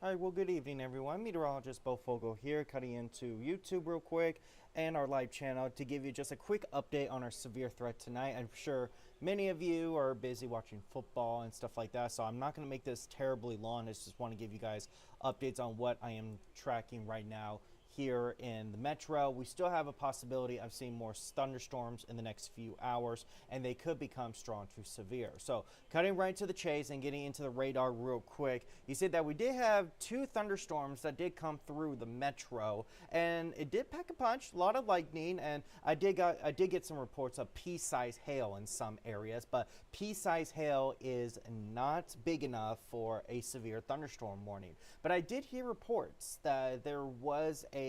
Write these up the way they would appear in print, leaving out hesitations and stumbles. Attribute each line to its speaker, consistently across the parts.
Speaker 1: All right, well, good evening, everyone. Meteorologist Bo Fogel here, cutting into YouTube real quick and our live channel to give you just a quick update on our severe threat tonight. I'm sure many of you are busy watching football and stuff like that, so I'm not going to make this terribly long. I just want to give you guys updates on what I am tracking right now here in the metro. We still have a possibility of seeing more thunderstorms in the next few hours, and they could become strong to severe. So cutting right to the chase and getting into the radar real quick, you see that we did have two thunderstorms that did come through the metro, and it did pack a punch, a lot of lightning, and I did get some reports of pea-sized hail in some areas, but pea-sized hail is not big enough for a severe thunderstorm warning. But I did hear reports that there was a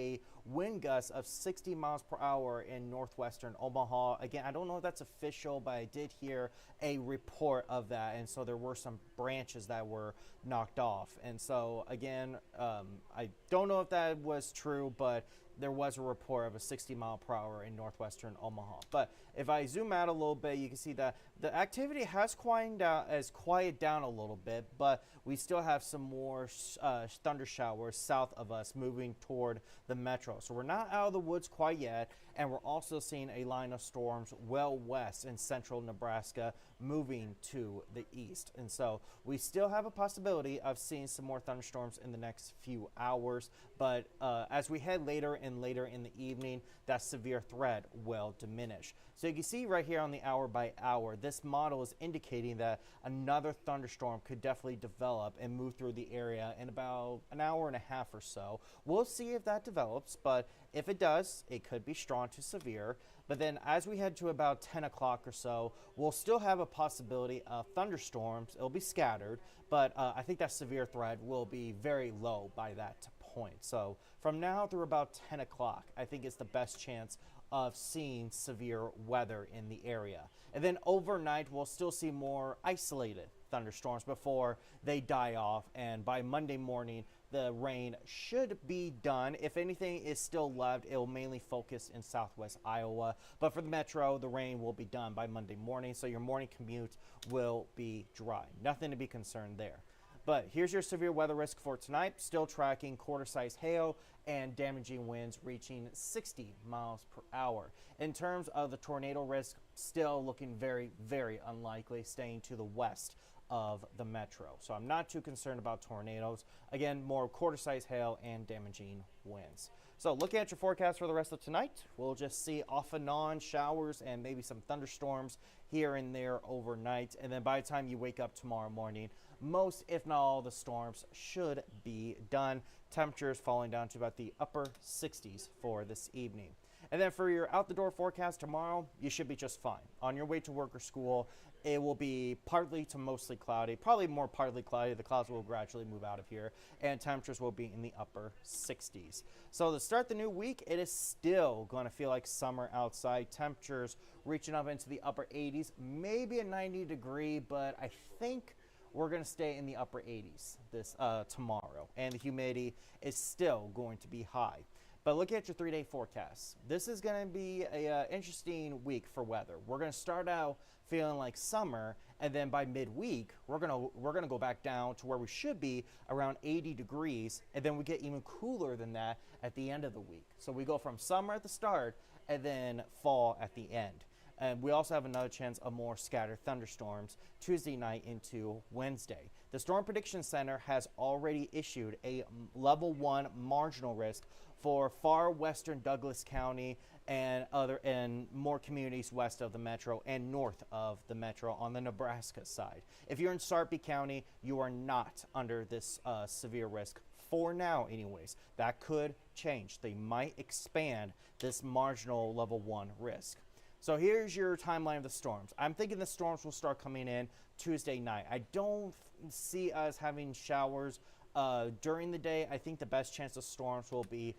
Speaker 1: wind gust of 60 miles per hour in northwestern Omaha. Again, I don't know if that's official, but I did hear a report of that, and so there were some branches that were knocked off. And so again, I don't know if that was true, but there was a report of a 60 mile per hour in northwestern Omaha. But if I zoom out a little bit, you can see that the activity has quieted down a little bit, but we still have some more thunder showers south of us moving toward the metro. So we're not out of the woods quite yet, and we're also seeing a line of storms well west in central Nebraska moving to the east. And so we still have a possibility of seeing some more thunderstorms in the next few hours, but as we head later in the evening, that severe threat will diminish. So you can see right here on the hour by hour, this model is indicating that another thunderstorm could definitely develop and move through the area in about an hour and a half or so. We'll see if that develops, but if it does, it could be strong to severe. But then as we head to about 10 o'clock or so, we'll still have a possibility of thunderstorms. It'll be scattered, but I think that severe threat will be very low by that point. So from now through about 10 o'clock, I think it's the best chance of seeing severe weather in the area. And then overnight, we'll still see more isolated thunderstorms before they die off. And by Monday morning, the rain should be done. If anything is still left, it will mainly focus in southwest Iowa. But for the metro, the rain will be done by Monday morning, so your morning commute will be dry. Nothing to be concerned there. But here's your severe weather risk for tonight. Still tracking quarter-sized hail and damaging winds reaching 60 miles per hour. In terms of the tornado risk, still looking very, very unlikely, staying to the west of the metro. So I'm not too concerned about tornadoes. Again, more quarter-sized hail and damaging winds. So looking at your forecast for the rest of tonight, we'll just see off and on showers and maybe some thunderstorms here and there overnight. And then by the time you wake up tomorrow morning, most, if not all, the storms should be done. Temperatures falling down to about the upper 60s for this evening. And then for your out-the-door forecast tomorrow, you should be just fine. On your way to work or school, it will be partly to mostly cloudy, probably more partly cloudy. The clouds will gradually move out of here, and temperatures will be in the upper 60s. So to start the new week, it is still going to feel like summer outside. Temperatures reaching up into the upper 80s, maybe a 90 degree, but I think we're going to stay in the upper 80s this tomorrow, and the humidity is still going to be high. But looking at your 3-day forecast, this is going to be an interesting week for weather. We're going to start out feeling like summer, and then by midweek, we're going to go back down to where we should be, around 80 degrees, and then we get even cooler than that at the end of the week. So we go from summer at the start and then fall at the end. And we also have another chance of more scattered thunderstorms Tuesday night into Wednesday. The Storm Prediction Center has already issued a level 1 marginal risk for far western Douglas County and more communities west of the metro and north of the metro on the Nebraska side. If you're in Sarpy County, you are not under this severe risk for now anyways. That could change. They might expand this marginal level 1 risk. So here's your timeline of the storms. I'm thinking the storms will start coming in Tuesday night. I don't see us having showers during the day. I think the best chance of storms will be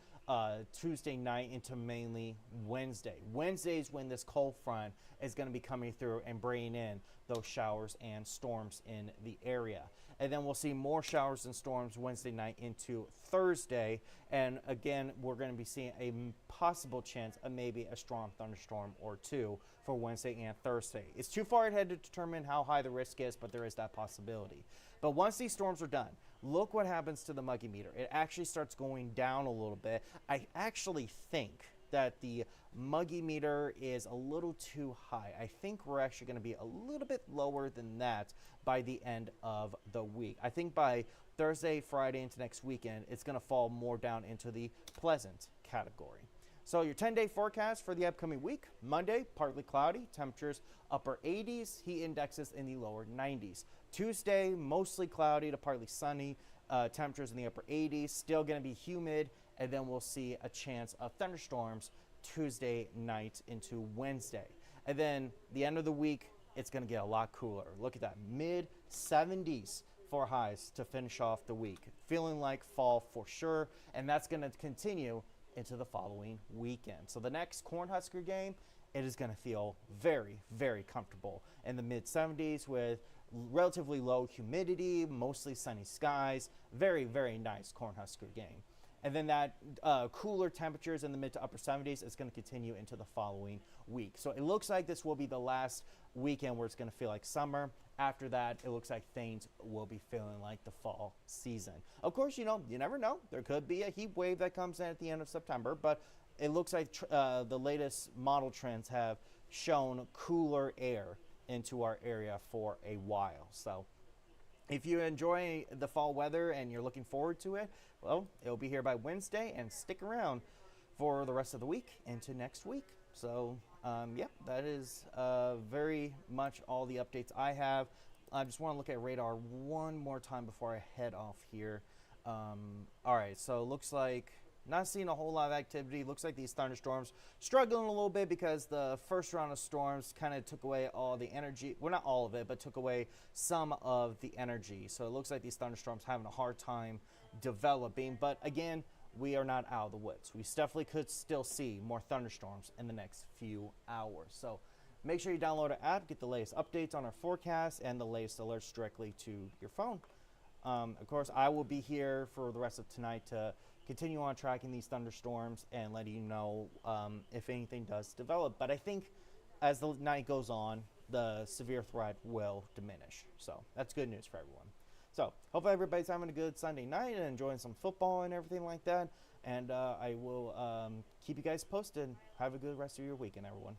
Speaker 1: Tuesday night into mainly Wednesday. Wednesday is when this cold front is going to be coming through and bringing in those showers and storms in the area. And then we'll see more showers and storms Wednesday night into Thursday. And again, we're going to be seeing a possible chance of maybe a strong thunderstorm or two for Wednesday and Thursday. It's too far ahead to determine how high the risk is, but there is that possibility. But once these storms are done, look what happens to the muggy meter. It actually starts going down a little bit. I actually think that the muggy meter is a little too high. I think we're actually going to be a little bit lower than that by the end of the week. I think by Thursday, Friday into next weekend, it's going to fall more down into the pleasant category. So your 10-day forecast for the upcoming week: Monday, partly cloudy, temperatures upper 80s, heat indexes in the lower 90s. Tuesday, mostly cloudy to partly sunny, temperatures in the upper 80s, still going to be humid, and then we'll see a chance of thunderstorms Tuesday night into Wednesday. And then the end of the week, it's going to get a lot cooler. Look at that, mid 70s for highs to finish off the week. Feeling like fall for sure, and that's going to continue into the following weekend. So the next Cornhusker game, it is going to feel very, very comfortable in the mid 70s with relatively low humidity, mostly sunny skies. Very, very nice Cornhusker game. And then that cooler temperatures in the mid to upper 70s is going to continue into the following week. So it looks like this will be the last weekend where it's going to feel like summer. After that, it looks like things will be feeling like the fall season. Of course, you never know. There could be a heat wave that comes in at the end of September, but it looks like the latest model trends have shown cooler air into our area for a while. So if you enjoy the fall weather and you're looking forward to it, well, it'll be here by Wednesday, and stick around for the rest of the week into next week. So, yeah, that is very much all the updates I have. I just want to look at radar one more time before I head off here. All right, so it looks like not seeing a whole lot of activity. Looks like these thunderstorms struggling a little bit because the first round of storms kind of took away all the energy. Well, not all of it, but took away some of the energy. So it looks like these thunderstorms having a hard time developing. But again, we are not out of the woods. We definitely could still see more thunderstorms in the next few hours. So make sure you download our app, get the latest updates on our forecast and the latest alerts directly to your phone. Of course, I will be here for the rest of tonight to continue on tracking these thunderstorms and letting you know if anything does develop. But I think as the night goes on, the severe threat will diminish. So that's good news for everyone. So hopefully everybody's having a good Sunday night and enjoying some football and everything like that. And I will keep you guys posted. Have a good rest of your weekend, everyone.